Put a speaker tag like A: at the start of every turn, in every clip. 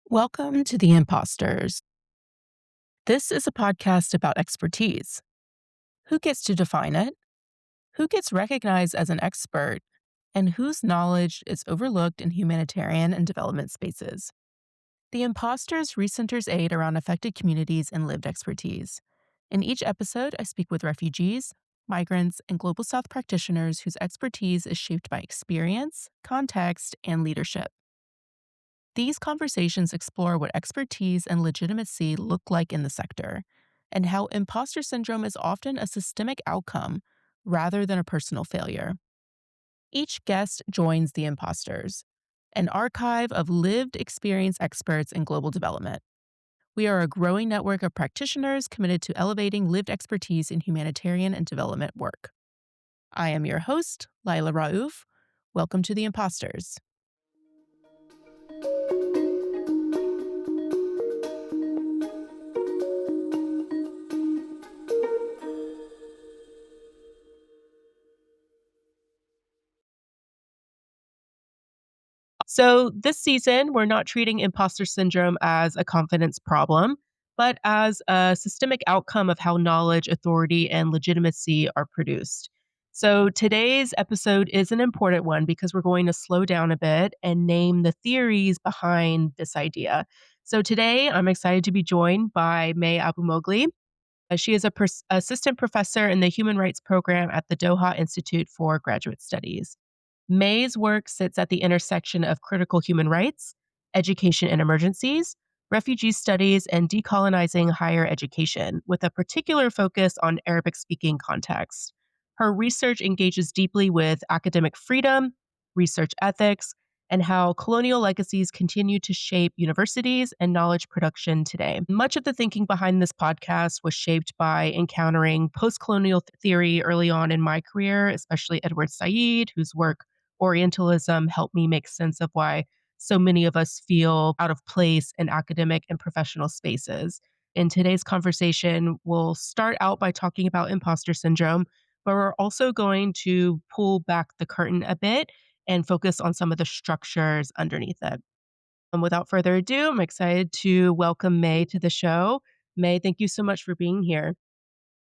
A: Welcome to The Imposters. This is a podcast about expertise. Who gets to define it? Who gets recognized as an expert? And whose knowledge is overlooked in humanitarian and development spaces? The Imposters recenters aid around affected communities and lived expertise. In each episode, I speak with refugees, migrants, and Global South practitioners whose expertise is shaped by experience, context, and leadership. These conversations explore what expertise and legitimacy look like in the sector, and how imposter syndrome is often a systemic outcome rather than a personal failure. Each guest joins the Imposters, an archive of lived experience experts in global development. We are a growing network of practitioners committed to elevating lived expertise in humanitarian and development work. I am your host, Laila Raouf. Welcome to the Imposters. So, this season, we're not treating imposter syndrome as a confidence problem, but as a systemic outcome of how knowledge, authority, and legitimacy are produced. So, today's episode is an important one because we're going to slow down a bit and name the theories behind this idea. So, today, I'm excited to be joined by May AbuMoghli. She is a assistant professor in the Human Rights Program at the Doha Institute for Graduate Studies. May's work sits at the intersection of critical human rights, education in emergencies, refugee studies, and decolonizing higher education, with a particular focus on Arabic speaking contexts. Her research engages deeply with academic freedom, research ethics, and how colonial legacies continue to shape universities and knowledge production today. Much of the thinking behind this podcast was shaped by encountering post colonial theory early on in my career, especially Edward Said, whose work Orientalism helped me make sense of why so many of us feel out of place in academic and professional spaces. In today's conversation, we'll start out by talking about imposter syndrome, but we're also going to pull back the curtain a bit and focus on some of the structures underneath it. And without further ado, I'm excited to welcome May to the show. May, thank you so much for being here.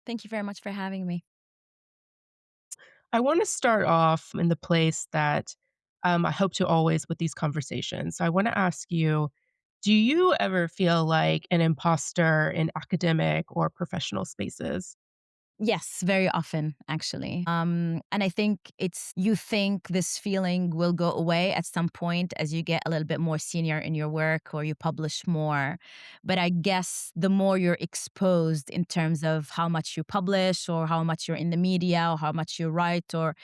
B: Thank you very much for having me.
A: I want to start off in the place that I hope to always with these conversations. So I want to ask you, do you ever feel like an imposter in academic or professional spaces?
B: Yes, very often, actually. And I think you think this feeling will go away at some point as you get a little bit more senior in your work or you publish more. But I guess the more you're exposed in terms of how much you publish or how much you're in the media or how much you write or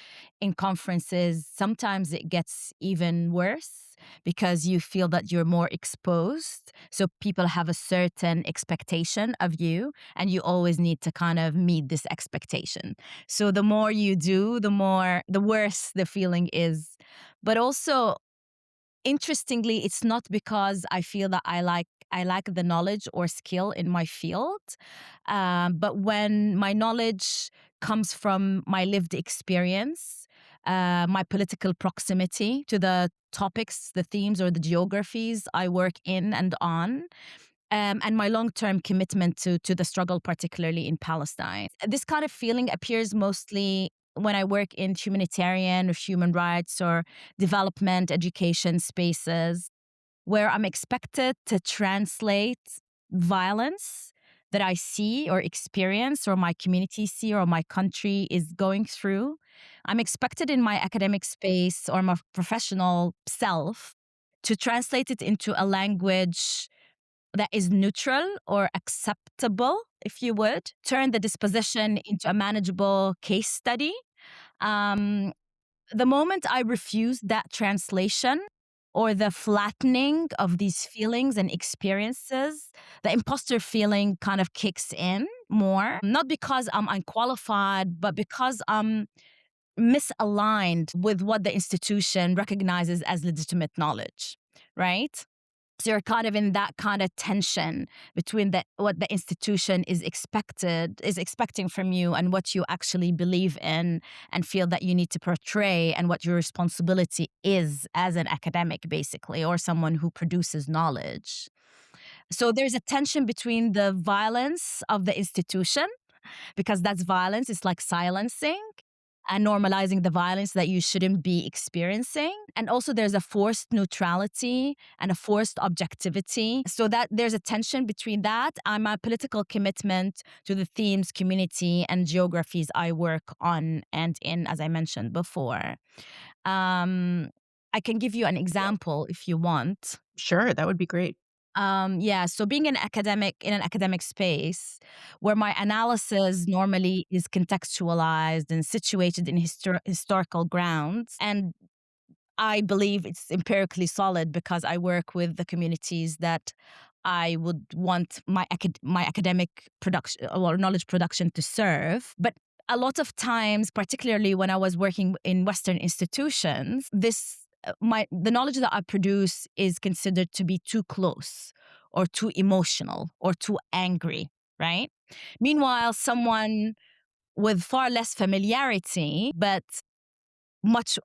B: in conferences, sometimes it gets even worse because you feel that you're more exposed. So people have a certain expectation of you and you always need to kind of meet this expectation. So the more you do, the worse the feeling is. But also, interestingly, it's not because I feel that I lack the knowledge or skill in my field, but when my knowledge comes from my lived experience, my political proximity to the topics, the themes, or the geographies I work in and on, and my long-term commitment to the struggle, particularly in Palestine. This kind of feeling appears mostly when I work in humanitarian or human rights or development education spaces where I'm expected to translate violence that I see or experience or my community see or my country is going through. I'm expected in my academic space or my professional self to translate it into a language that is neutral or acceptable, if you would, turn the disposition into a manageable case study. Um, the moment I refuse that translation or the flattening of these feelings and experiences, the imposter feeling kind of kicks in more, not because I'm unqualified, but because I'm misaligned with what the institution recognizes as legitimate knowledge, right? So you're kind of in that kind of tension between what the institution is expecting from you and what you actually believe in and feel that you need to portray, and what your responsibility is as an academic, basically, or someone who produces knowledge. So there's a tension between the violence of the institution, because that's violence. It's like silencing and normalizing the violence that you shouldn't be experiencing. And also, there's a forced neutrality and a forced objectivity. So that there's a tension between that and my political commitment to the themes, community, and geographies I work on and in, as I mentioned before. Um, I can give you an example if you want.
A: Sure, that would be great.
B: Yeah, so being an academic in an academic space where my analysis normally is contextualized and situated in historical grounds, and I believe it's empirically solid because I work with the communities that I would want my academic production or knowledge production to serve. But a lot of times, particularly when I was working in Western institutions, this my the knowledge that I produce is considered to be too close or too emotional or too angry, right? Meanwhile, someone with far less familiarity, but much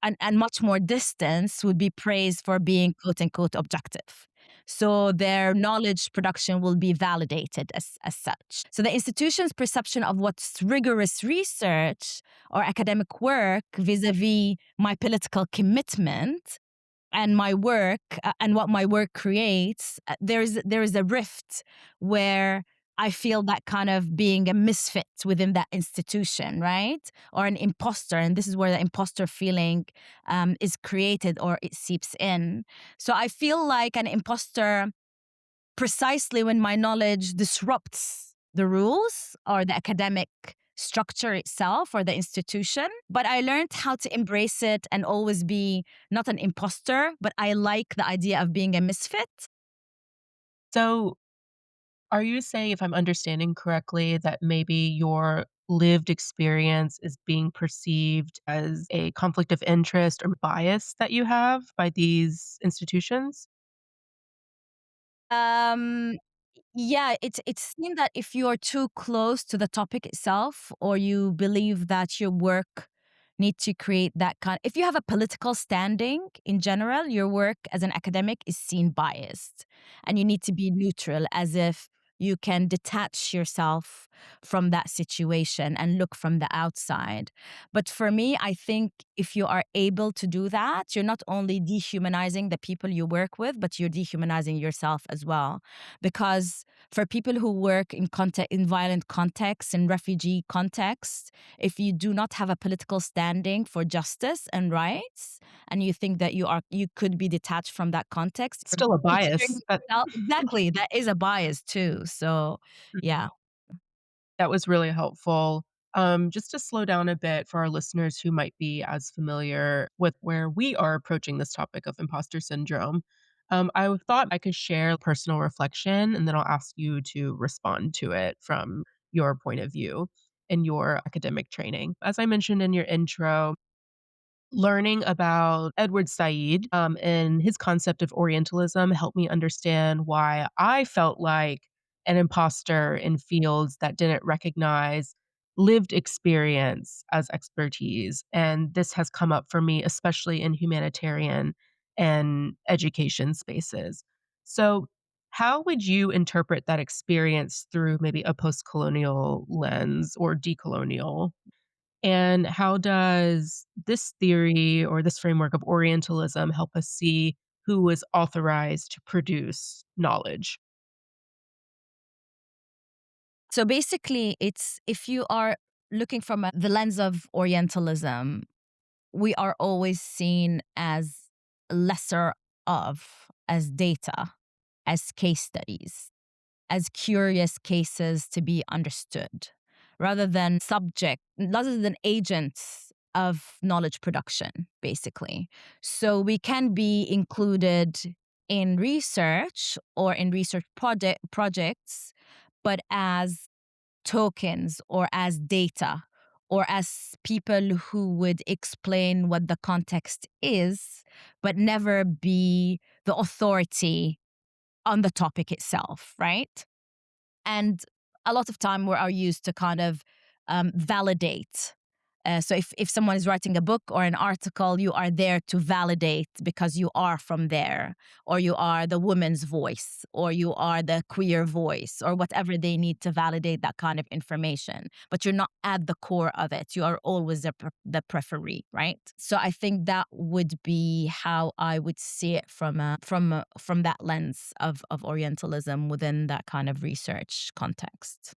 B: more distance would be praised for being quote unquote objective. So their knowledge production will be validated as such. So the institution's perception of what's rigorous research or academic work vis-a-vis my political commitment and my work and what my work creates, there is a rift where I feel that kind of being a misfit within that institution, right? Or an imposter. And this is where the imposter feeling is created or it seeps in. So I feel like an imposter precisely when my knowledge disrupts the rules or the academic structure itself or the institution. But I learned how to embrace it and always be not an imposter, but I like the idea of being a misfit.
A: So, are you saying, if I'm understanding correctly, that maybe your lived experience is being perceived as a conflict of interest or bias that you have by these institutions?
B: Um, Yeah, it's seen that if you're too close to the topic itself, or you believe that your work need to create that kind, if you have a political standing in general, your work as an academic is seen biased, and you need to be neutral, as if you can detach yourself from that situation and look from the outside. But for me, I think if you are able to do that, you're not only dehumanizing the people you work with, but you're dehumanizing yourself as well. Because for people who work in violent contexts, in refugee contexts, if you do not have a political standing for justice and rights, and you think that you could be detached from that context, you're
A: Still a
B: picturing
A: bias.
B: yourself exactly, that is a bias too. So yeah.
A: That was really helpful. Just to slow down a bit for our listeners who might be as familiar with where we are approaching this topic of imposter syndrome, I thought I could share personal reflection and then I'll ask you to respond to it from your point of view and your academic training. As I mentioned in your intro, learning about Edward Said, and his concept of Orientalism helped me understand why I felt like an imposter in fields that didn't recognize lived experience as expertise. And this has come up for me, especially in humanitarian and education spaces. So, how would you interpret that experience through maybe a post colonial lens or decolonial? And how does this theory or this framework of Orientalism help us see who is authorized to produce knowledge?
B: So basically, it's if you are looking from the lens of Orientalism, we are always seen as lesser of, as data, as case studies, as curious cases to be understood, rather than agents of knowledge production, basically. So we can be included in research or in research projects, but as tokens or as data or as people who would explain what the context is, but never be the authority on the topic itself, right? And a lot of time we are used to kind of validate. So if someone is writing a book or an article, you are there to validate because you are from there, or you are the woman's voice, or you are the queer voice, or whatever they need to validate that kind of information. But you're not at the core of it. You are always the preferee, right? So I think that would be how I would see it from that lens of Orientalism within that kind of research context.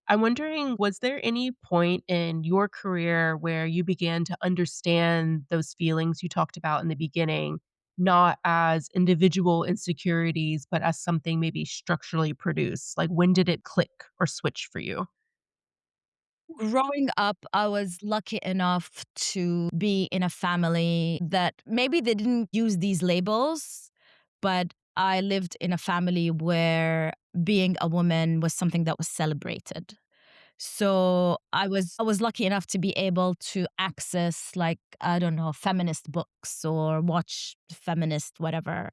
A: I'm wondering, was there any point in your career where you began to understand those feelings you talked about in the beginning, not as individual insecurities, but as something maybe structurally produced? Like, when did it click or switch for you?
B: Growing up, I was lucky enough to be in a family that maybe they didn't use these labels, but I lived in a family where being a woman was something that was celebrated. So I was lucky enough to be able to access, like, I don't know, feminist books or watch feminist whatever.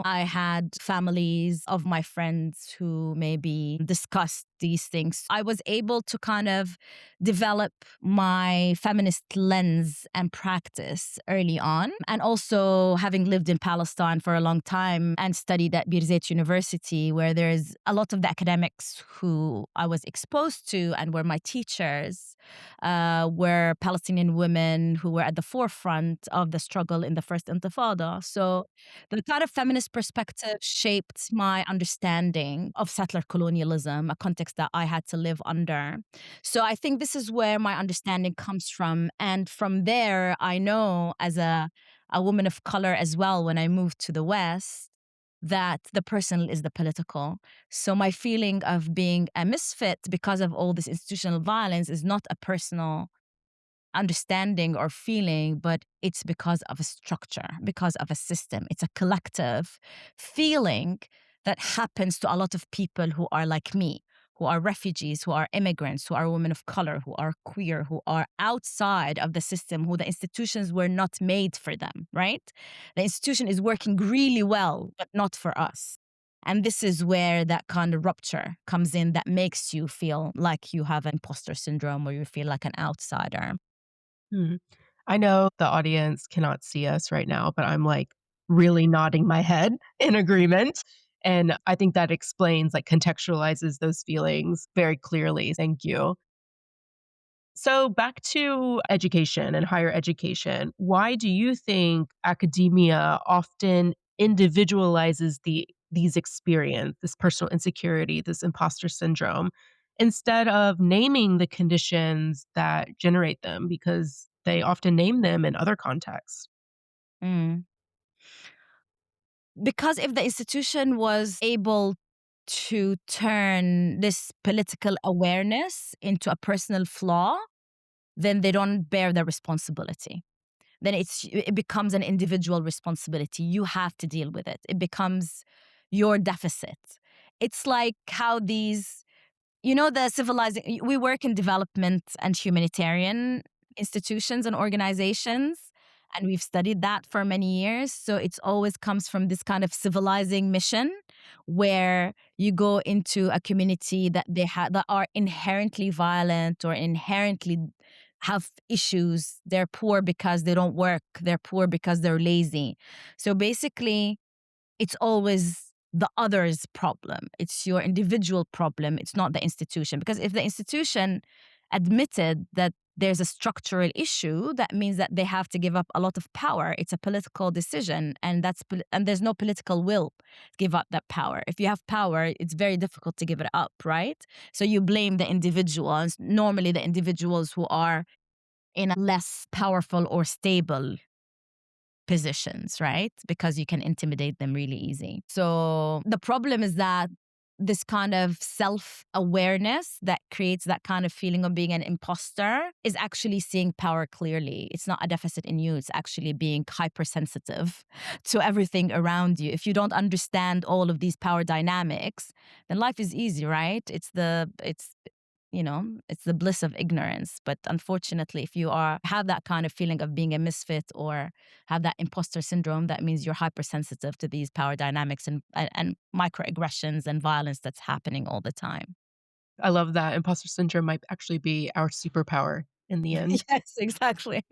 B: I had families of my friends who maybe discussed these things. I was able to kind of develop my feminist lens and practice early on. And also having lived in Palestine for a long time and studied at Birzeit University, where there's a lot of the academics who I was exposed to and were my teachers, were Palestinian women who were at the forefront of the struggle in the first Intifada. So the kind of feminist perspective shaped my understanding of settler colonialism, a context that I had to live under. So I think this is where my understanding comes from. And from there, I know as a woman of color as well, when I moved to the West, that the personal is the political. So my feeling of being a misfit because of all this institutional violence is not a personal understanding or feeling, but it's because of a structure, because of a system. It's a collective feeling that happens to a lot of people who are like me, who are refugees, who are immigrants, who are women of color, who are queer, who are outside of the system, who the institutions were not made for them, right? The institution is working really well, but not for us. And this is where that kind of rupture comes in that makes you feel like you have imposter syndrome or you feel like an outsider.
A: Mhm. I know the audience cannot see us right now, but I'm like really nodding my head in agreement. And I think that explains, like, contextualizes those feelings very clearly. Thank you. So, back to education and higher education. Why do you think academia often individualizes these experience, this personal insecurity, this imposter syndrome, instead of naming the conditions that generate them? Because they often name them in other contexts.
B: Mm. Because if the institution was able to turn this political awareness into a personal flaw, then they don't bear the responsibility. Then it becomes an individual responsibility. You have to deal with it. It becomes your deficit. It's like how these, the civilizing, we work in development and humanitarian institutions and organizations, and we've studied that for many years. So it's always comes from this kind of civilizing mission where you go into a community that that are inherently violent or inherently have issues. They're poor because they don't work. They're poor because they're lazy. So basically, it's always the other's problem. It's your individual problem. It's not the institution. Because if the institution admitted that there's a structural issue, that means that they have to give up a lot of power. It's a political decision, and and there's no political will to give up that power. If you have power, it's very difficult to give it up, right? So you blame the individuals, normally the individuals who are in a less powerful or stable positions, right? Because you can intimidate them really easy. So the problem is that this kind of self awareness that creates that kind of feeling of being an imposter is actually seeing power clearly. It's not a deficit in you, it's actually being hypersensitive to everything around you. If you don't understand all of these power dynamics, then life is easy, right? It's it's the bliss of ignorance. But unfortunately, if you are have that kind of feeling of being a misfit or have that imposter syndrome, that means you're hypersensitive to these power dynamics and microaggressions and violence that's happening all the time.
A: I love that. Imposter syndrome might actually be our superpower in the end.
B: Yes, exactly.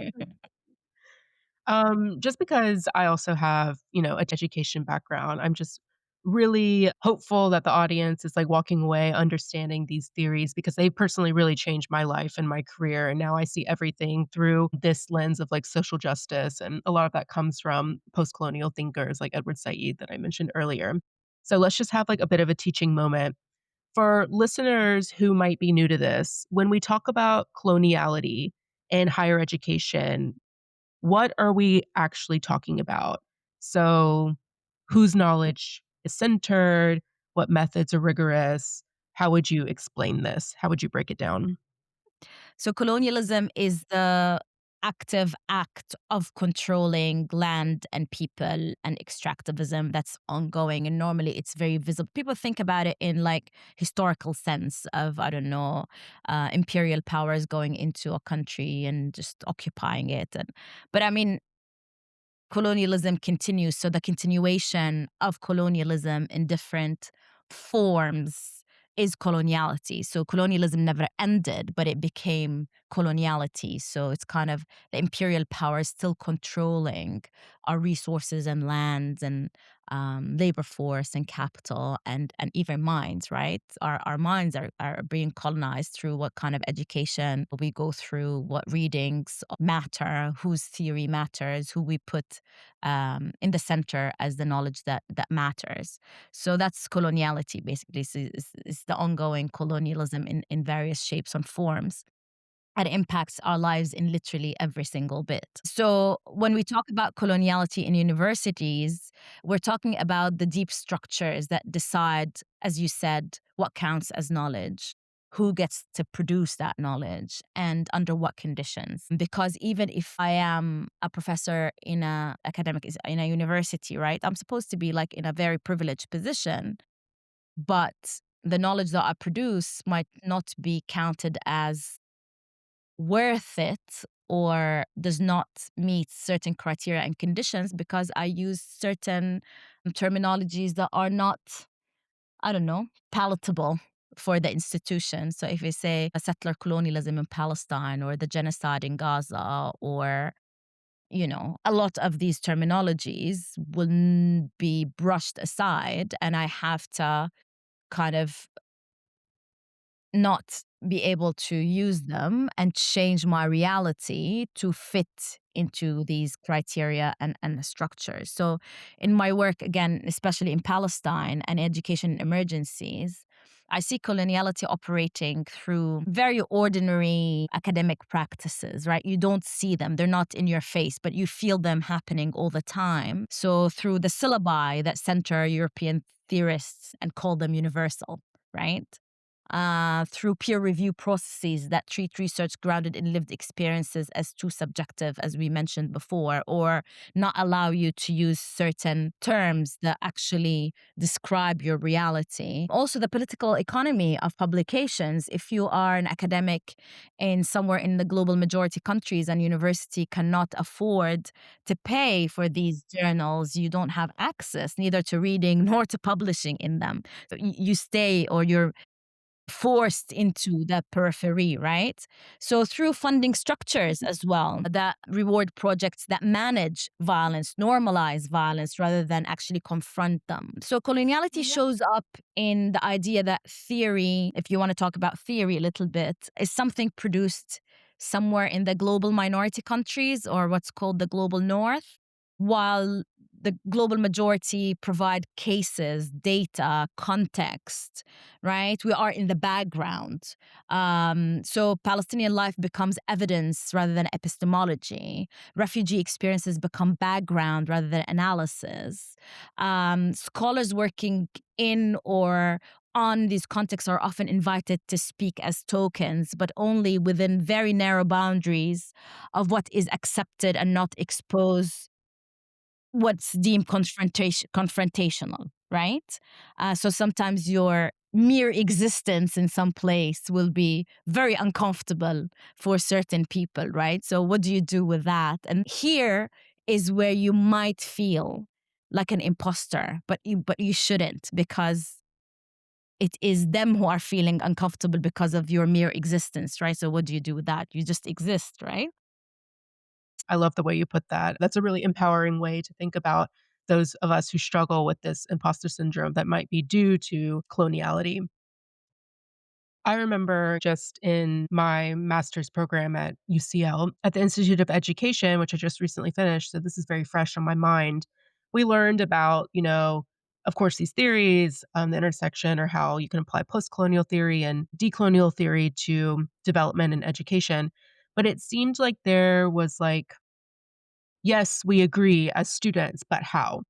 A: Just because I also have, an education background, I'm just really hopeful that the audience is like walking away understanding these theories because they personally really changed my life and my career. And now I see everything through this lens of like social justice. And a lot of that comes from post colonial thinkers like Edward Said that I mentioned earlier. So let's just have like a bit of a teaching moment. For listeners who might be new to this, when we talk about coloniality and higher education, what are we actually talking about? So, whose knowledge is centered? What methods are rigorous? How would you explain this? How would you break it down?
B: So colonialism is the active act of controlling land and people and extractivism that's ongoing. And normally it's very visible. People think about it in like historical sense of, I don't know, imperial powers going into a country and just occupying it. But I mean, colonialism continues. So the continuation of colonialism in different forms is coloniality. So colonialism never ended, but it became coloniality. So it's kind of the imperial power is still controlling our resources and lands and labor force and capital and even minds, right? Our minds are being colonized through what kind of education we go through, what readings matter, whose theory matters, who we put in the center as the knowledge that matters. So that's coloniality, basically. So it's the ongoing colonialism in various shapes and forms. And it impacts our lives in literally every single bit. So, when we talk about coloniality in universities, we're talking about the deep structures that decide, as you said, what counts as knowledge, who gets to produce that knowledge, and under what conditions. Because even if I am a professor in in a university, right, I'm supposed to be like in a very privileged position, but the knowledge that I produce might not be counted as worth it or does not meet certain criteria and conditions because I use certain terminologies that are not, I don't know, palatable for the institution. So if we say a settler colonialism in Palestine or the genocide in Gaza or a lot of these terminologies will be brushed aside and I have to kind of not be able to use them and change my reality to fit into these criteria and structures. So, in my work, again, especially in Palestine and education emergencies, I see coloniality operating through very ordinary academic practices, right? You don't see them, they're not in your face, but you feel them happening all the time. So, through the syllabi that center European theorists and call them universal, right? Through peer review processes that treat research grounded in lived experiences as too subjective, as we mentioned before, or not allow you to use certain terms that actually describe your reality. Also, the political economy of publications. If you are an academic in somewhere in the global majority countries and university cannot afford to pay for these journals, you don't have access neither to reading nor to publishing in them. You stay or you're forced into the periphery, right? So through funding structures as well that reward projects that manage violence, normalize violence rather than actually confront them. So coloniality shows up in the idea that theory, if you want to talk about theory a little bit, is something produced somewhere in the global minority countries or what's called the global north, while the global majority provide cases, data, context, right? We are in the background. So Palestinian life becomes evidence rather than epistemology. Refugee experiences become background rather than analysis. Scholars working in or on these contexts are often invited to speak as tokens, but only within very narrow boundaries of what is accepted and not exposed what's deemed confrontational, right? So sometimes you're mere existence in some place will be very uncomfortable for certain people, right? So, what do you do with that? And here is where you might feel like an imposter, but you shouldn't, because it is them who are feeling uncomfortable because of your mere existence, right? So, what do you do with that? You just exist, right?
A: I love the way you put that. That's a really empowering way to think about those of us who struggle with this imposter syndrome that might be due to coloniality. I remember just in my master's program at UCL, at the Institute of Education, which I just recently finished, so this is very fresh on my mind. We learned about, of course, these theories, the intersection or how you can apply post-colonial theory and decolonial theory to development and education. But it seemed like there was like, yes, we agree as students, but how?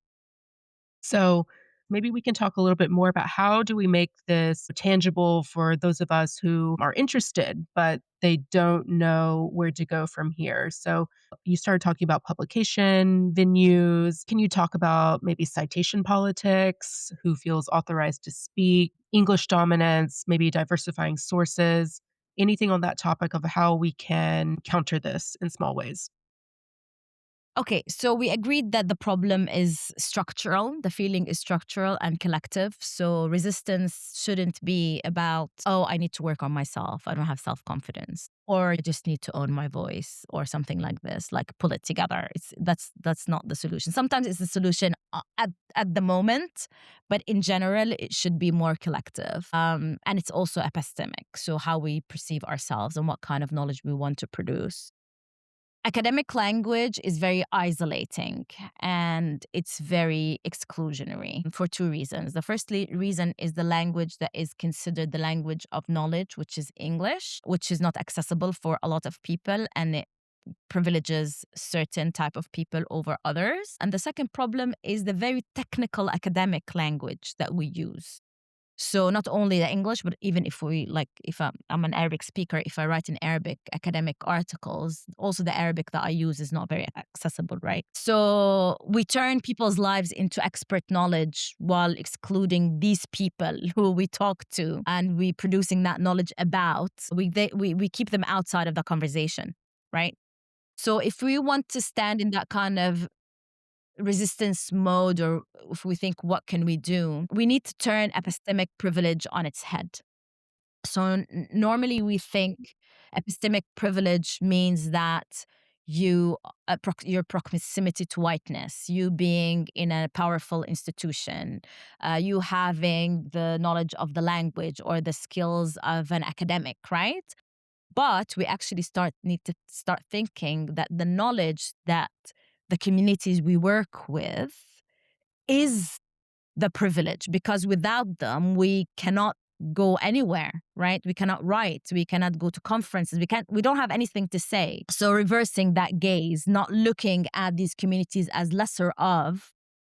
A: So maybe we can talk a little bit more about how do we make this tangible for those of us who are interested, but they don't know where to go from here. So you started talking about publication venues. Can you talk about maybe citation politics, who feels authorized to speak, English dominance, maybe diversifying sources, anything on that topic of how we can counter this in small ways?
B: Okay, so we agreed that the problem is structural. The feeling is structural and collective. So resistance shouldn't be about, oh, I need to work on myself. I don't have self confidence, or I just need to own my voice, or something like this. Like pull it together. That's not the solution. Sometimes it's the solution at the moment, but in general, it should be more collective. And it's also epistemic. So how we perceive ourselves and what kind of knowledge we want to produce. Academic language is very isolating and it's very exclusionary for two reasons. The first reason is the language that is considered the language of knowledge, which is English, which is not accessible for a lot of people, and it privileges certain type of people over others. And the second problem is the very technical academic language that we use. So not only the English, but even if we like, if I'm an Arabic speaker, if I write in Arabic academic articles, also the Arabic that I use is not very accessible, right? So we turn people's lives into expert knowledge while excluding these people who we talk to and we producing that knowledge about. We keep them outside of the conversation, right? So if we want to stand in that kind of resistance mode, or if we think what can we do, we need to turn epistemic privilege on its head. So normally we think epistemic privilege means that your proximity to whiteness, you being in a powerful institution, you having the knowledge of the language or the skills of an academic, right? But we actually need to start thinking that the knowledge that the communities we work with is the privilege, because without them we cannot go anywhere, right? We cannot write, we cannot go to conferences, we don't have anything to say. So reversing that gaze, not looking at these communities as lesser of,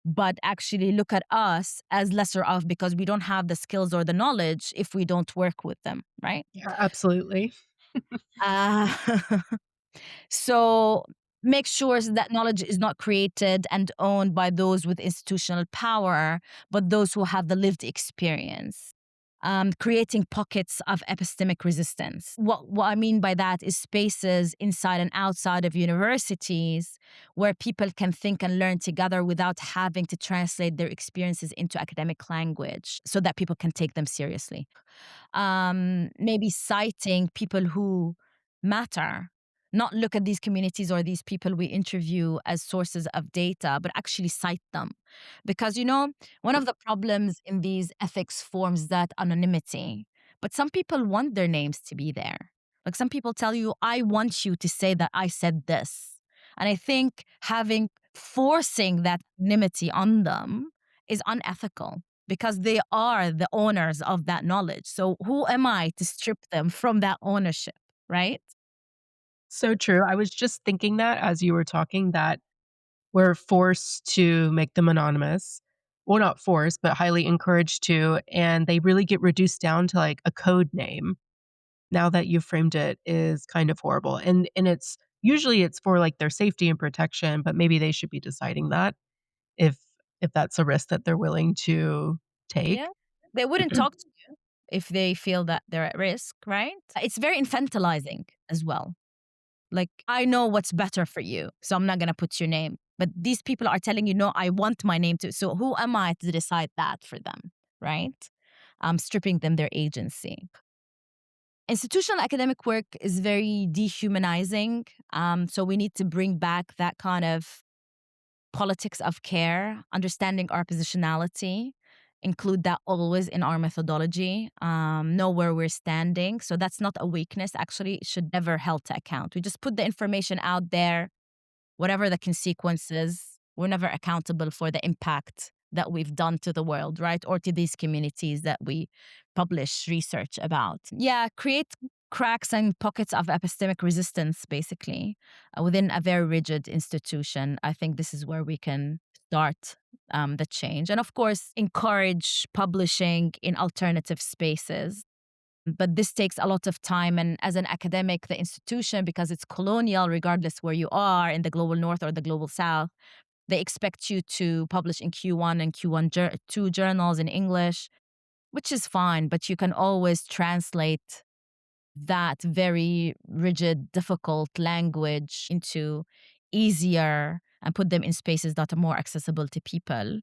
B: but actually look at us as lesser of because we don't have the skills or the knowledge if we don't work with them, right?
A: Yeah, absolutely.
B: uh, So make sure that knowledge is not created and owned by those with institutional power, but those who have the lived experience. Creating pockets of epistemic resistance. What I mean by that is spaces inside and outside of universities where people can think and learn together without having to translate their experiences into academic language so that people can take them seriously. Maybe citing people who matter, not look at these communities or these people we interview as sources of data, but actually cite them. Because, one of the problems in these ethics forms that anonymity, but some people want their names to be there. Like some people tell you, I want you to say that I said this. And I think forcing that anonymity on them is unethical because they are the owners of that knowledge. So who am I to strip them from that ownership, right?
A: So true. I was just thinking that as you were talking that we're forced to make them anonymous. Well, not forced, but highly encouraged to, and they really get reduced down to like a code name. Now that you've framed it is kind of horrible. And it's usually it's for like their safety and protection, but maybe they should be deciding that if if that's a risk that they're willing to
B: Yeah.
A: take.
B: They wouldn't talk to you if they feel that they're at risk, right? It's very infantilizing as well. Like, I know what's better for you, so I'm not going to put your name. But these people are telling you, no, I want my name to. So who am I to decide that for them, right? Stripping them their agency. Institutional academic work is very dehumanizing. So we need to bring back that kind of politics of care, understanding our positionality, include that always in our methodology, know where we're standing. So that's not a weakness. Actually, it should never held to account. We just put the information out there, whatever the consequences. We're never accountable for the impact that we've done to the world, right? Or to these communities that we publish research about. Yeah, create cracks and pockets of epistemic resistance, basically, within a very rigid institution. I think this is where we can start the change. And of course, encourage publishing in alternative spaces. But this takes a lot of time. And as an academic, the institution, because it's colonial, regardless where you are in the global north or the global south, they expect you to publish in Q1 and Q2 journals in English, which is fine, but you can always translate that very rigid, difficult language into easier and put them in spaces that are more accessible to people.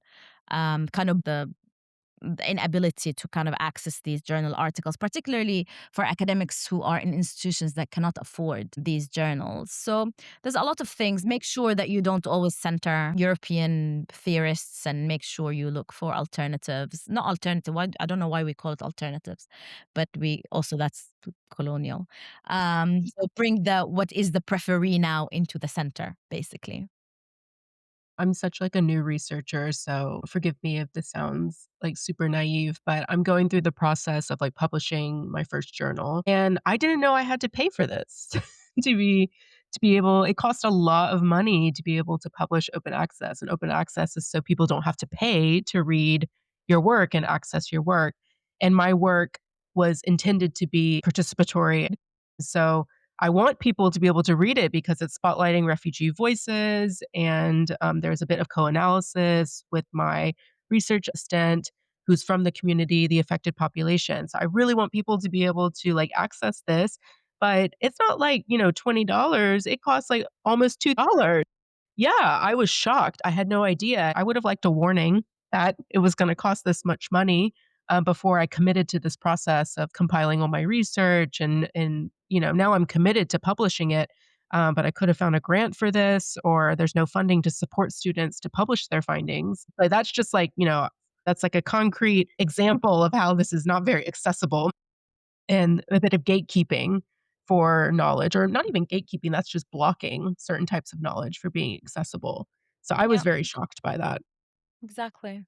B: Kind of the inability to kind of access these journal articles, particularly for academics who are in institutions that cannot afford these journals. So there's a lot of things. Make sure that you don't always center European theorists and make sure you look for alternatives. Not alternative, I don't know why we call it alternatives, but we also, that's colonial. So bring the what is the preferee now into the center, basically.
A: I'm such like a new researcher, so forgive me if this sounds like super naive, but I'm going through the process of like publishing my first journal and I didn't know I had to pay for this to be able it costs a lot of money to be able to publish open access and open access is so people don't have to pay to read your work and access your work. And my work was intended to be participatory. So I want people to be able to read it because it's spotlighting refugee voices, and there's a bit of co-analysis with my research assistant who's from the community, the affected population. So I really want people to be able to like access this, but it's not like, $20. It costs like almost $2. Yeah, I was shocked. I had no idea. I would have liked a warning that it was gonna cost this much money, before I committed to this process of compiling all my research and now I'm committed to publishing it, but I could have found a grant for this, or there's no funding to support students to publish their findings. But that's just like, that's like a concrete example of how this is not very accessible and a bit of gatekeeping for knowledge, or not even gatekeeping, that's just blocking certain types of knowledge for being accessible. So I was
B: Yeah,
A: very shocked by that.
B: exactly.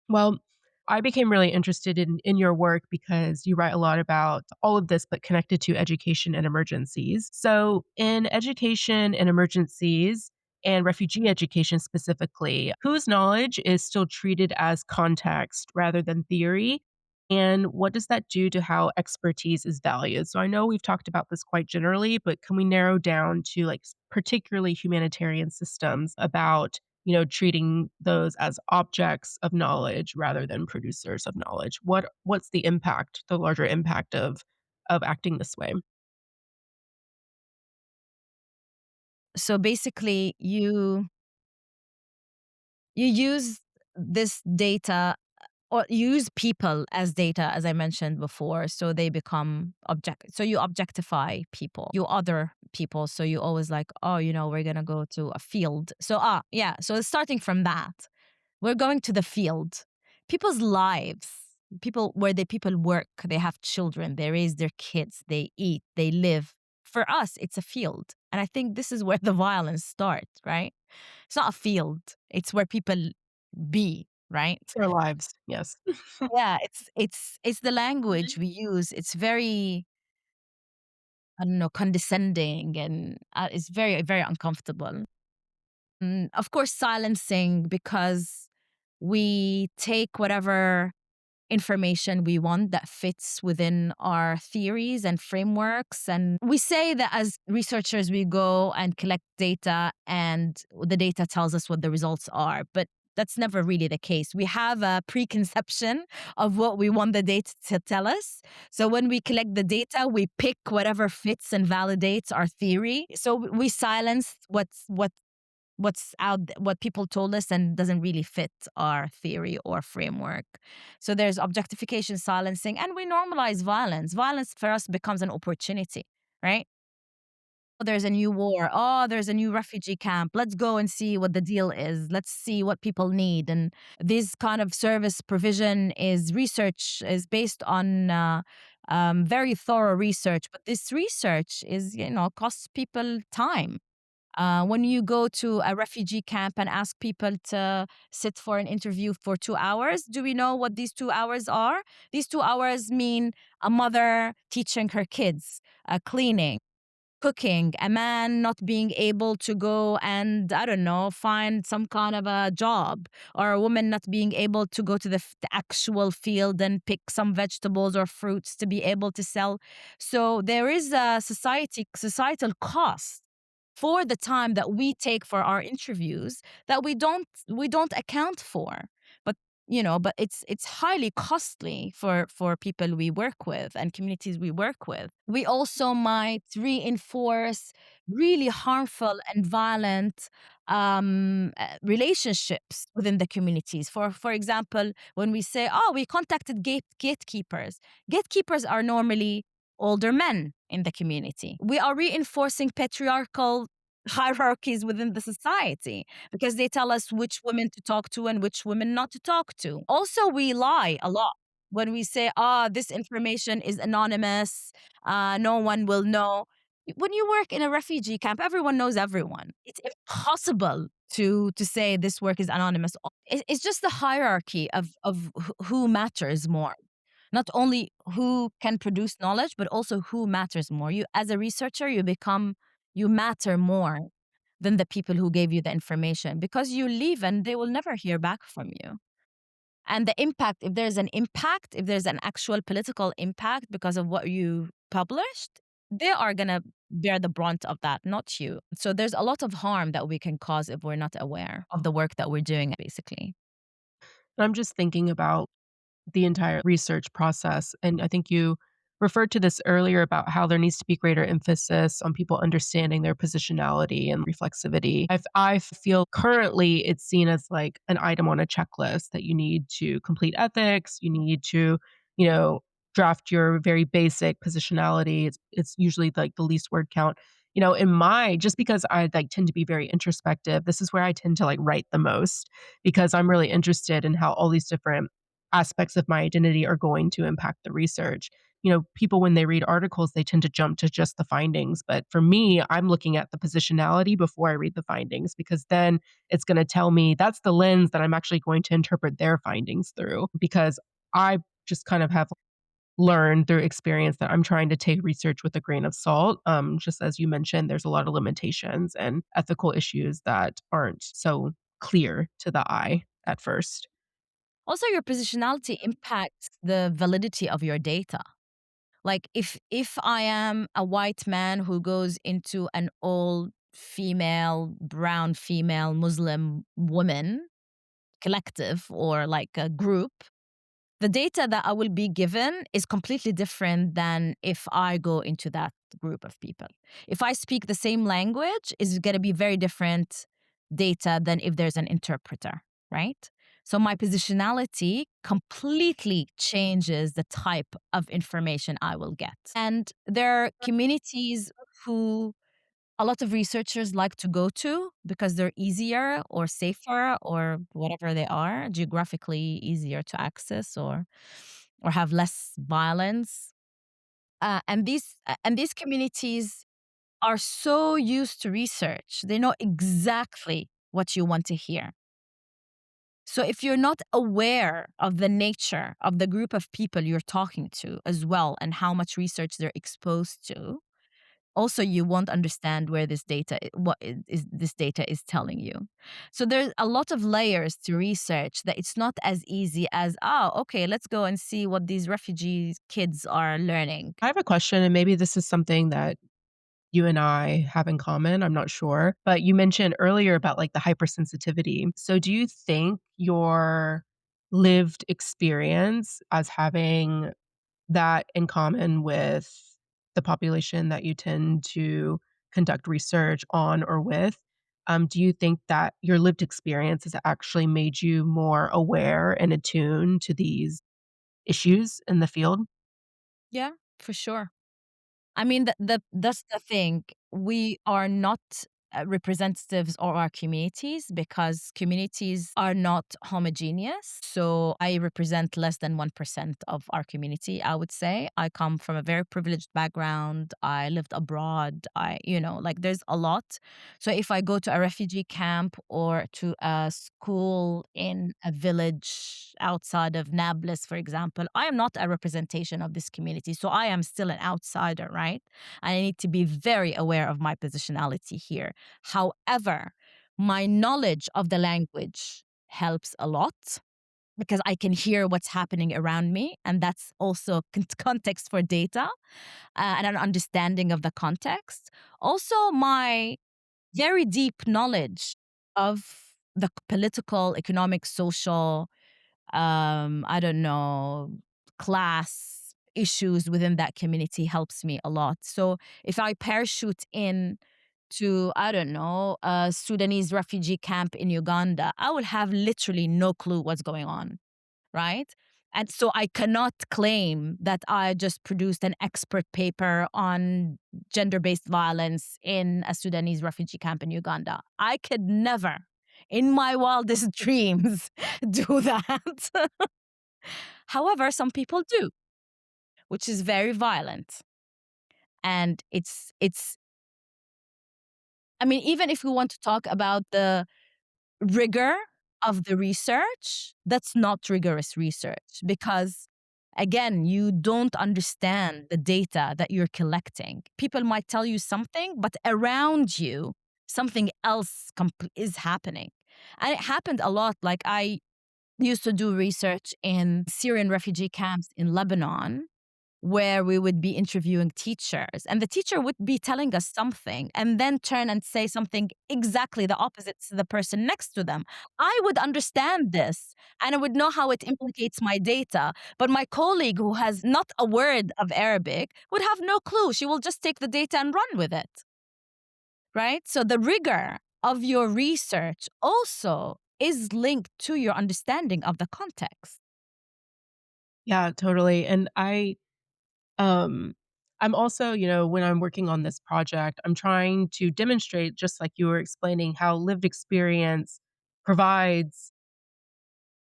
A: Well, I became really interested in your work because you write a lot about all of this, but connected to education and emergencies. So, in education and emergencies, and refugee education specifically, whose knowledge is still treated as context rather than theory? And what does that do to how expertise is valued? So, I know we've talked about this quite generally, but can we narrow down to like particularly humanitarian systems about treating those as objects of knowledge rather than producers of knowledge? What's the impact, the larger impact of acting this way?
B: So basically, you use this data or you use people as data, as I mentioned before, so they become so you objectify people, you other people, so you always like, oh, we're gonna go to a field, so yeah, so it's starting from that. We're going to the field, people's lives, people where people work, they have children, they raise their kids, they eat, they live. For us, it's a field, and I think this is where the violence starts, right? It's not a field, it's where people be, right?
A: Their lives, yes.
B: Yeah, it's the language we use. It's very, I don't know, condescending, and it's very, very uncomfortable. Of course, silencing, because we take whatever information we want that fits within our theories and frameworks. And we say that as researchers, we go and collect data and the data tells us what the results are. But That's never really the case. We have a preconception of what we want the data to tell us. So when we collect the data, we pick whatever fits and validates our theory. So we silence what people told us and doesn't really fit our theory or framework. So there's objectification, silencing, and we normalize violence. Violence for us becomes an opportunity, right? Oh, there's a new war. Oh, there's a new refugee camp. Let's go and see what the deal is. Let's see what people need. And this kind of service provision is research, is based on very thorough research. But this research is, costs people time. When you go to a refugee camp and ask people to sit for an interview for 2 hours, do we know what these 2 hours are? These 2 hours mean a mother teaching her kids, cleaning, cooking, a man not being able to go and, I don't know, find some kind of a job, or a woman not being able to go to the actual field and pick some vegetables or fruits to be able to sell. So there is a societal cost for the time that we take for our interviews that we don't account for. But but it's highly costly for people we work with and communities we work with. We also might reinforce really harmful and violent relationships within the communities. For example, when we say, oh, we contacted gatekeepers are normally older men in the community. We are reinforcing patriarchal hierarchies within the society because they tell us which women to talk to and which women not to talk to. Also, we lie a lot when we say, this information is anonymous, no one will know. When you work in a refugee camp, everyone knows everyone. It's impossible to say this work is anonymous. It's just the hierarchy of who matters more. Not only who can produce knowledge, but also who matters more. You, as a researcher, you matter more than the people who gave you the information, because you leave and they will never hear back from you. And the impact, if there's an actual political impact because of what you published, they are going to bear the brunt of that, not you. So there's a lot of harm that we can cause if we're not aware of the work that we're doing, basically.
A: I'm just thinking about the entire research process. And I think you referred to this earlier about how there needs to be greater emphasis on people understanding their positionality and reflexivity. I feel currently it's seen as like an item on a checklist that you need to complete ethics, you need to, you know, draft your very basic positionality. It's usually like the least word count. In my just because I like tend to be very introspective, this is where I tend to like write the most because I'm really interested in how all these different aspects of my identity are going to impact the research. People when they read articles, they tend to jump to just the findings. But for me, I'm looking at the positionality before I read the findings because then it's going to tell me that's the lens that I'm actually going to interpret their findings through. Because I just kind of have learned through experience that I'm trying to take research with a grain of salt. Just as you mentioned, there's a lot of limitations and ethical issues that aren't so clear to the eye at first.
B: Also, your positionality impacts the validity of your data. Like if I am a white man who goes into an old female, brown female Muslim woman collective or like a group, the data that I will be given is completely different than if I go into that group of people. If I speak the same language, it's going to be very different data than if there's an interpreter, right? So my positionality completely changes the type of information I will get. And there are communities who a lot of researchers like to go to because they're easier or safer or whatever they are, geographically easier to access or have less violence. And these communities are so used to research, they know exactly what you want to hear. So if you're not aware of the nature of the group of people you're talking to as well and how much research they're exposed to, also you won't understand where this data is telling you. So there's a lot of layers to research that it's not as easy as, okay, let's go and see what these refugee kids are learning.
A: I have a question, and maybe this is something that you and I have in common. I'm not sure. But you mentioned earlier about like the hypersensitivity. So do you think your lived experience as having that in common with the population that you tend to conduct research on or with, do you think that your lived experience has actually made you more aware and attuned to these issues in the field?
B: Yeah, for sure. I mean, that's the thing. We are not representatives of our communities because communities are not homogeneous. So I represent less than 1% of our community, I would say. I come from a very privileged background. I lived abroad. Like there's a lot. So if I go to a refugee camp or to a school in a village outside of Nablus, for example, I am not a representation of this community. So I am still an outsider, right? I need to be very aware of my positionality here. However, my knowledge of the language helps a lot because I can hear what's happening around me. And that's also context for data and an understanding of the context. Also, my very deep knowledge of the political, economic, social, I don't know, class issues within that community helps me a lot. So if I parachute in to, I don't know, a Sudanese refugee camp in Uganda, I will have literally no clue what's going on, right? And so I cannot claim that I just produced an expert paper on gender based violence in a Sudanese refugee camp in Uganda. I could never, in my wildest dreams, do that. However, some people do, which is very violent. And it's I mean, even if we want to talk about the rigor of the research, that's not rigorous research because, again, you don't understand the data that you're collecting. People might tell you something, but around you, something else is happening. And it happened a lot. Like, I used to do research in Syrian refugee camps in Lebanon where we would be interviewing teachers and the teacher would be telling us something and then turn and say something exactly the opposite to the person next to them. I would understand this and I would know how it implicates my data, but my colleague who has not a word of Arabic would have no clue. She will just take the data and run with it, right? So the rigor of your research also is linked to your understanding of the context.
A: Yeah, totally. And um I'm also, when I'm working on this project, I'm trying to demonstrate, just like you were explaining, how lived experience provides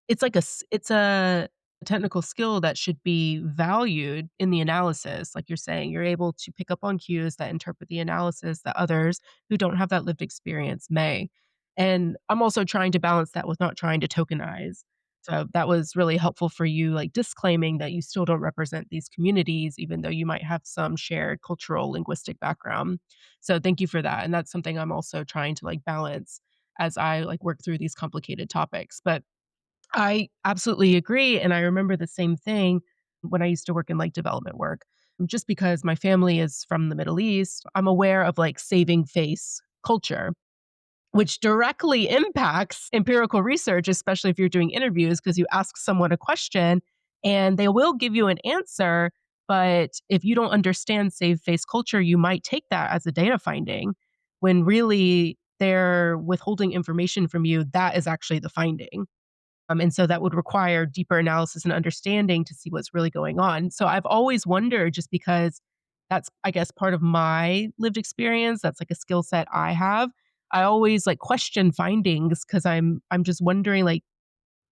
A: it's a technical skill that should be valued in the analysis. Like you're saying, you're able to pick up on cues that interpret the analysis that others who don't have that lived experience may. And I'm also trying to balance that with not trying to tokenize. So that was really helpful for you, like disclaiming that you still don't represent these communities, even though you might have some shared cultural linguistic background. So thank you for that. And that's something I'm also trying to like balance as I like work through these complicated topics. But I absolutely agree, and I remember the same thing when I used to work in, like, development work. Just because my family is from the Middle East, I'm aware of, like, saving face culture, which directly impacts empirical research, especially if you're doing interviews, because you ask someone a question and they will give you an answer, but if you don't understand save face culture, you might take that as a data finding when really they're withholding information from you that is actually the finding. And so that would require deeper analysis and understanding to see what's really going on. So I've always wondered, just because that's, I guess, part of my lived experience, that's like a skill set I have. I always like question findings because I'm just wondering, like,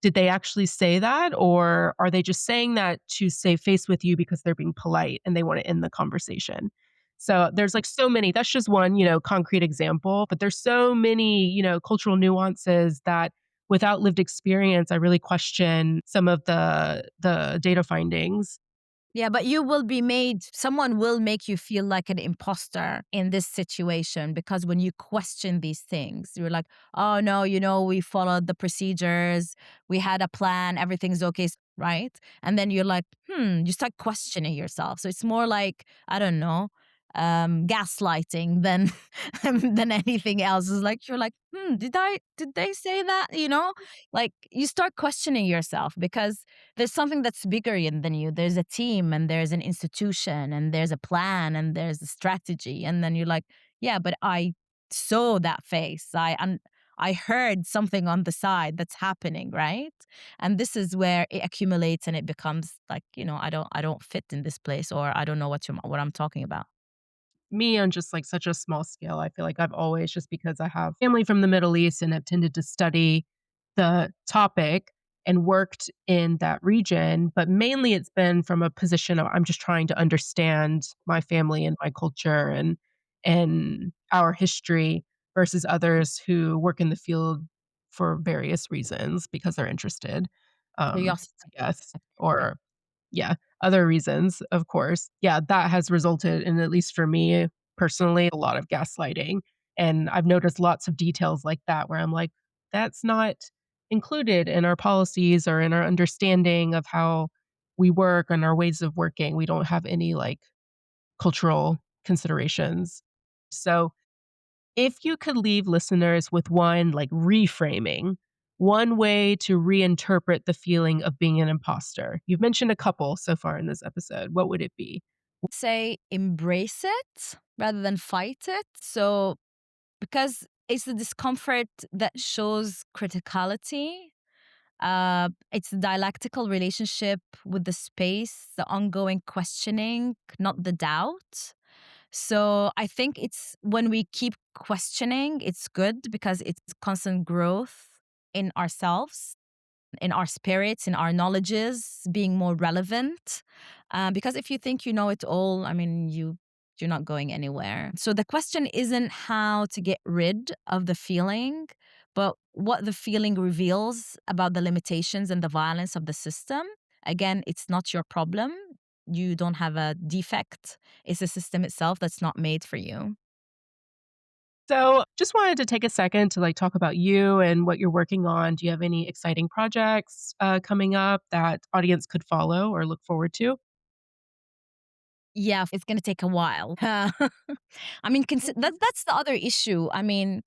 A: did they actually say that, or are they just saying that to save face with you because they're being polite and they want to end the conversation? So there's like so many, that's just one, concrete example, but there's so many, cultural nuances that without lived experience, I really question some of the data findings.
B: Yeah, but you will be made, someone will make you feel like an imposter in this situation because when you question these things, you're like, oh no, we followed the procedures, we had a plan, everything's okay, right? And then you're like, you start questioning yourself. So it's more like, I don't know, gaslighting than than anything else. It's like you're like, did they say that? Like you start questioning yourself because there's something that's bigger than you. There's a team and there's an institution and there's a plan and there's a strategy. And then you're like, yeah, but I saw that face. I heard something on the side that's happening, right? And this is where it accumulates and it becomes like, I don't fit in this place, or I don't know what I'm talking about.
A: Me on just like such a small scale, I feel like I've always, just because I have family from the Middle East and have tended to study the topic and worked in that region, but mainly it's been from a position of I'm just trying to understand my family and my culture and our history versus others who work in the field for various reasons because they're interested, I
B: Curiosity.
A: guess,
B: I agree.
A: or yeah, other reasons, of course. Yeah, that has resulted in, at least for me personally, a lot of gaslighting, and I've noticed lots of details like that where I'm like, "That's not included in our policies or in our understanding of how we work and our ways of working." We don't have any, like, cultural considerations. So if you could leave listeners with one, like, reframing, one way to reinterpret the feeling of being an imposter. You've mentioned a couple so far in this episode. What would it be?
B: Say embrace it rather than fight it. So, because it's the discomfort that shows criticality. It's the dialectical relationship with the space, the ongoing questioning, not the doubt. So I think it's when we keep questioning, it's good because it's constant growth in ourselves, in our spirits, in our knowledges, being more relevant. Because if you think you know it all, I mean, you're not going anywhere. So the question isn't how to get rid of the feeling, but what the feeling reveals about the limitations and the violence of the system. Again, it's not your problem. You don't have a defect. It's the system itself that's not made for you.
A: So, just wanted to take a second to, like, talk about you and what you're working on. Do you have any exciting projects, coming up that audience could follow or look forward to?
B: Yeah, it's gonna take a while. I mean, that's the other issue. I mean,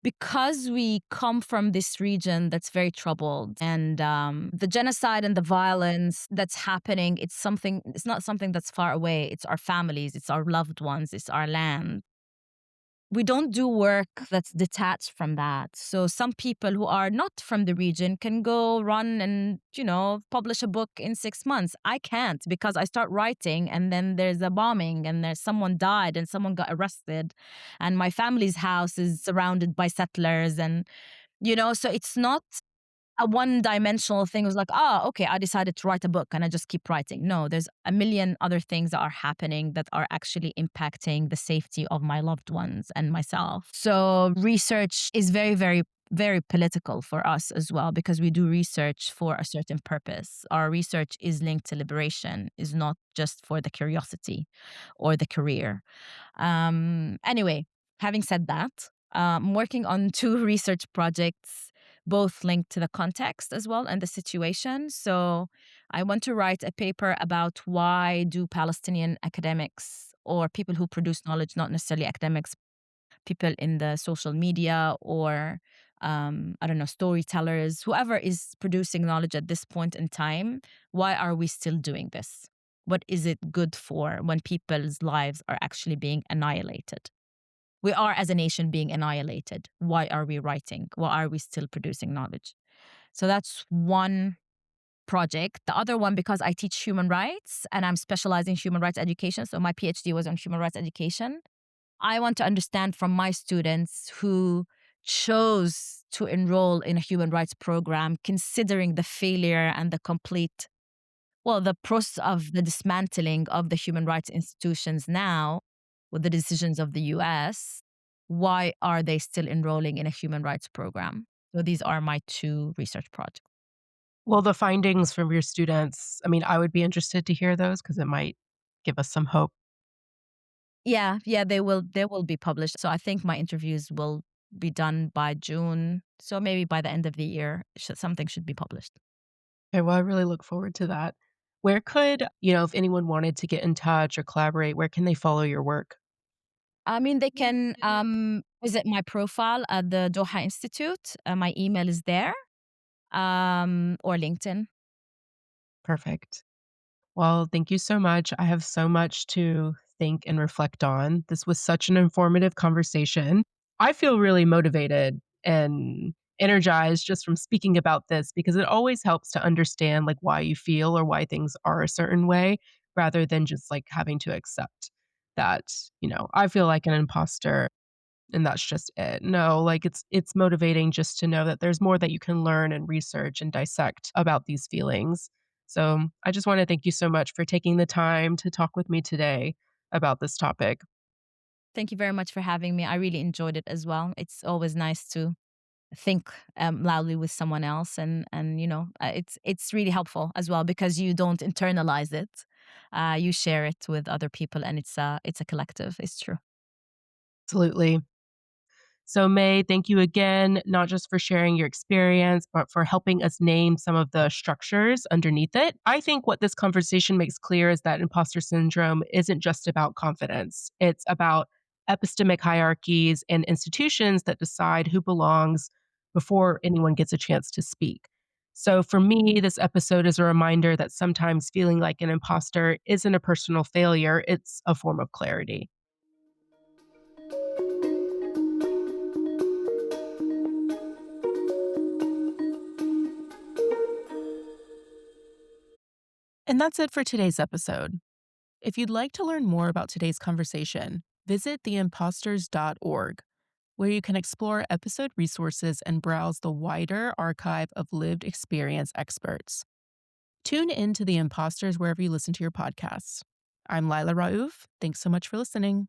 B: because we come from this region that's very troubled, and the genocide and the violence that's happening, it's not something that's far away. It's our families, it's our loved ones, it's our land. We don't do work that's detached from that. So some people who are not from the region can go run and, publish a book in 6 months. I can't because I start writing and then there's a bombing and there's someone died and someone got arrested and my family's house is surrounded by settlers and, so it's not a one-dimensional thing. It was like, "Oh, okay, I decided to write a book and I just keep writing." No, there's a million other things that are happening that are actually impacting the safety of my loved ones and myself. So research is very, very, very political for us as well because we do research for a certain purpose. Our research is linked to liberation, is not just for the curiosity or the career. Anyway, having said that, I'm working on two research projects, both linked to the context as well and the situation. So I want to write a paper about why do Palestinian academics or people who produce knowledge, not necessarily academics, people in the social media or I don't know, storytellers, whoever is producing knowledge at this point in time, why are we still doing this? What is it good for when people's lives are actually being annihilated? We are, as a nation, being annihilated. Why are we writing? Why are we still producing knowledge? So that's one project. The other one, because I teach human rights and I'm specializing in human rights education. So my PhD was on human rights education. I want to understand from my students who chose to enroll in a human rights program, considering the failure and the complete, well, the process of the dismantling of the human rights institutions now with the decisions of the US, why are they still enrolling in a human rights program? So these are my two research projects.
A: Well, the findings from your students, I mean, I would be interested to hear those because it might give us some hope.
B: Yeah, yeah, they will be published. So I think my interviews will be done by June. So maybe by the end of the year, something should be published.
A: Okay, well, I really look forward to that. Where could, if anyone wanted to get in touch or collaborate, where can they follow your work?
B: I mean, they can visit my profile at the Doha Institute. My email is there, or LinkedIn.
A: Perfect. Well, thank you so much. I have so much to think and reflect on. This was such an informative conversation. I feel really motivated and energized just from speaking about this because it always helps to understand like why you feel or why things are a certain way rather than just like having to accept that, I feel like an imposter and that's just it. No, like it's motivating just to know that there's more that you can learn and research and dissect about these feelings. So, I just want to thank you so much for taking the time to talk with me today about this topic.
B: Thank you very much for having me. I really enjoyed it as well. It's always nice to think loudly with someone else, and it's really helpful as well because you don't internalize it. You share it with other people, and it's a collective. It's true.
A: Absolutely. So, May, thank you again, not just for sharing your experience, but for helping us name some of the structures underneath it. I think what this conversation makes clear is that imposter syndrome isn't just about confidence, it's about epistemic hierarchies and institutions that decide who belongs before anyone gets a chance to speak. So, for me, this episode is a reminder that sometimes feeling like an imposter isn't a personal failure, it's a form of clarity. And that's it for today's episode. If you'd like to learn more about today's conversation, visit theimposters.org, where you can explore episode resources and browse the wider archive of lived experience experts. Tune in to The Imposters wherever you listen to your podcasts. I'm Lila Raouf. Thanks so much for listening.